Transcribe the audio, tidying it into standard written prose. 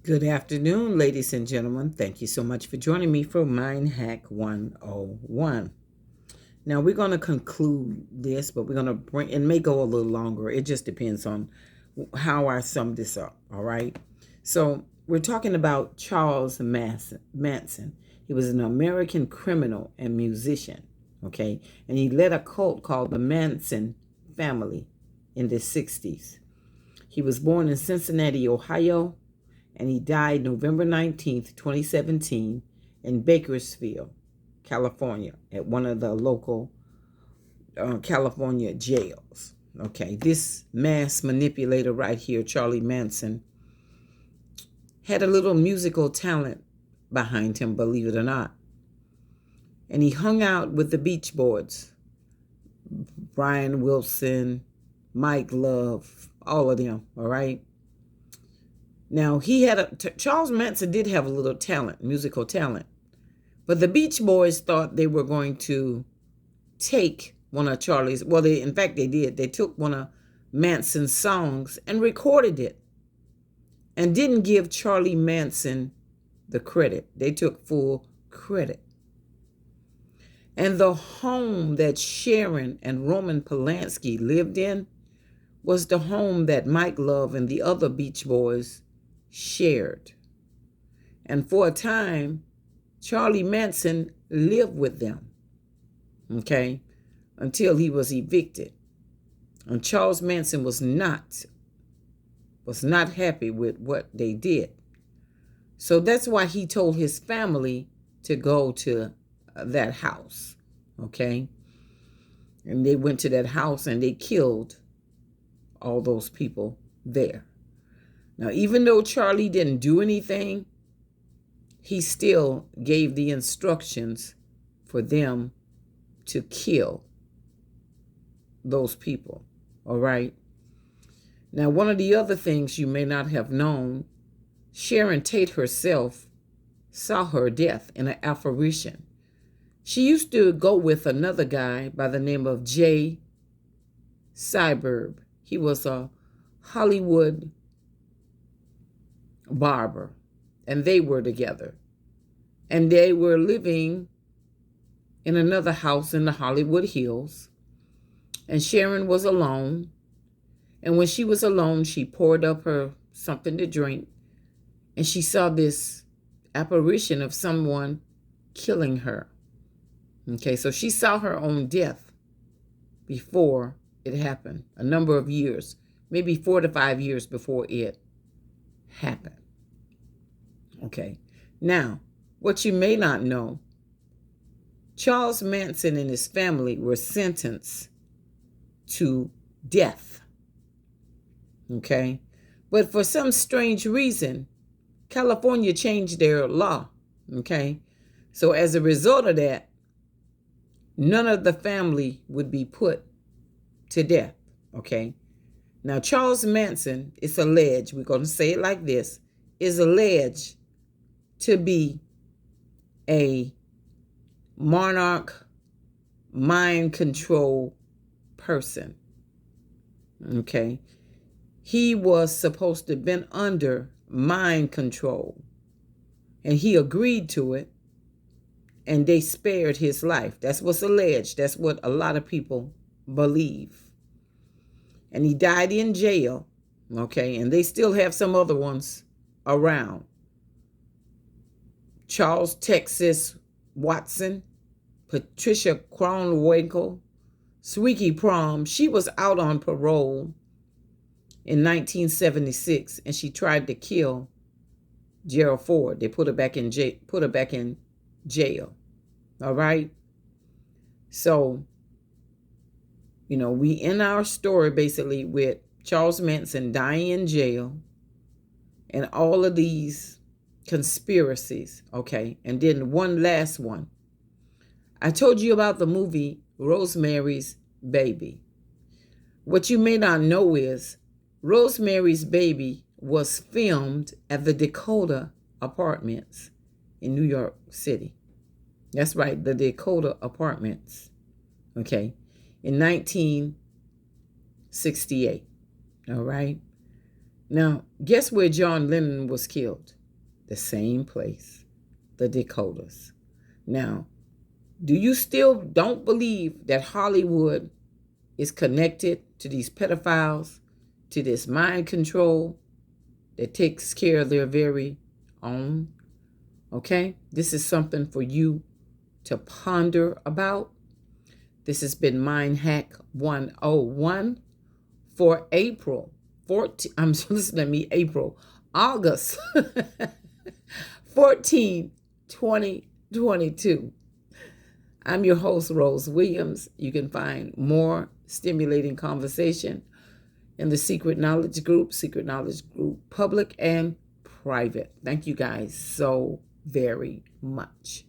Good afternoon, ladies and gentlemen. Thank you so much for joining me for Mind Hack 101. Now, we're going to conclude this, but we're going to bring, it may go a little longer. It just depends on how I sum this up, all right? So, we're talking about Charles Manson. He was an American criminal and musician, okay? And he led a cult called the Manson family in the 60s. He was born in Cincinnati, Ohio, and he died November 19th, 2017 in Bakersfield, California, at one of the local California jails. Okay, this mass manipulator right here, Charlie Manson, had a little musical talent behind him, believe it or not. And he hung out with the Beach Boys, Brian Wilson, Mike Love, all of them, all right? Now, Charles Manson did have a little talent, musical talent. But the Beach Boys thought they were going to take one of Charlie's, in fact, they did. They took one of Manson's songs and recorded it and didn't give Charlie Manson the credit. They took full credit. And the home that Sharon and Roman Polanski lived in was the home that Mike Love and the other Beach Boys shared. And for a time, Charlie Manson lived with them, okay, until he was evicted. And Charles Manson was not happy with what they did. So that's why he told his family to go to that house, okay? And they went to that house and they killed all those people there. Now, even though Charlie didn't do anything, he still gave the instructions for them to kill those people, all right? Now, one of the other things you may not have known, Sharon Tate herself saw her death in an apparition. She used to go with another guy by the name of Jay Cyberb. He was a Hollywood barber, and they were together. And they were living in another house in the Hollywood Hills. And Sharon was alone. And when she was alone, she poured up her something to drink. And she saw this apparition of someone killing her. Okay, so she saw her own death before it happened, a number of years, maybe 4 to 5 years before it happened. Okay, now, what you may not know, Charles Manson and his family were sentenced to death. Okay, but for some strange reason, California changed their law. Okay, so as a result of that, none of the family would be put to death. Okay, now Charles Manson is alleged, we're going to say it like this, is alleged to be a monarch, mind control person. Okay, he was supposed to have been under mind control, and he agreed to it, and they spared his life. That's what's alleged. That's what a lot of people believe. And he died in jail, okay, and they still have some other ones around. Charles Texas Watson, Patricia Kronwinkle, Sweetie Prom. She was out on parole in 1976, and she tried to kill Gerald Ford. They put her back in jail. All right. So, we end our story basically with Charles Manson dying in jail and all of these conspiracies. Okay. And then one last one. I told you about the movie Rosemary's Baby. What you may not know is Rosemary's Baby was filmed at the Dakota Apartments in New York City. That's right, the Dakota Apartments. Okay, in 1968. All right. Now, guess where John Lennon was killed? The same place, the Dakotas. Now, do you still don't believe that Hollywood is connected to these pedophiles, to this mind control that takes care of their very own? Okay? This is something for you to ponder about. This has been Mind Hack 101 for April 14. I'm listening to me, August 14, 2022. I'm your host, Rose Williams. You can find more stimulating conversation in the Secret Knowledge Group public and private. Thank you guys so very much.